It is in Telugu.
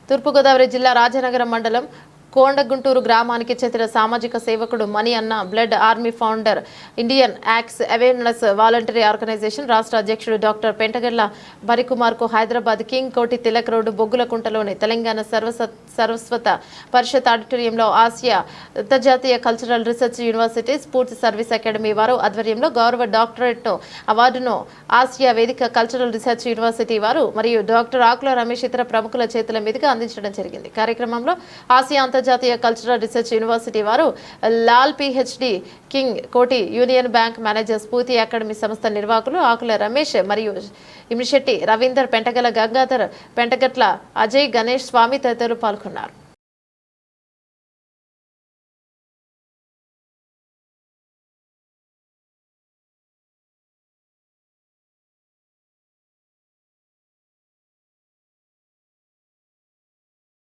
తూర్పుగోదావరి జిల్లా రాజనగరం మండలం కోండగుంటూరు గ్రామానికి చెందిన సామాజిక సేవకుడు మణి అన్న blood army founder Indian AIDS awareness voluntary organisation రాష్ట్ర అధ్యక్షుడు డాక్టర్ పెంటగెళ్ల బరికుమార్ కు హైదరాబాద్ కింగ్ కోటి తిలక్ రోడ్డు బొగ్గులకుంటలోని తెలంగాణ సరస్వత పరిషత్ ఆడిటోరియంలో ఆసియా అంతర్జాతీయ cultural research university Sphoorthi service academy వారు ఆధ్వర్యంలో గౌరవ డాక్టరేట్ అవార్డును ఆసియా వేదిక కల్చరల్ రీసెర్చ్ యూనివర్సిటీ వారు మరియు డాక్టర్ ఆకుల రమేష్ ఇతర ప్రముఖుల చేతుల మీదుగా అందించడం జరిగింది. కార్యక్రమంలో ఆసియా అంతర్జాతీయ కల్చరల్ రీసెర్చ్ యూనివర్సిటీ వారు లాల్ పిహెచ్డి కింగ్ కోటి యూనియన్ బ్యాంక్ మేనేజర్ స్ఫూర్తి అకాడమీ సంస్థ నిర్వాహకులు ఆకుల రమేష్ మరియు ఇమిశెట్టి రవీందర్ పెంటగల గంగాధర్ పెంటగట్ల అజయ్ గణేష్ స్వామి తదితరులు పాల్గొన్నారు.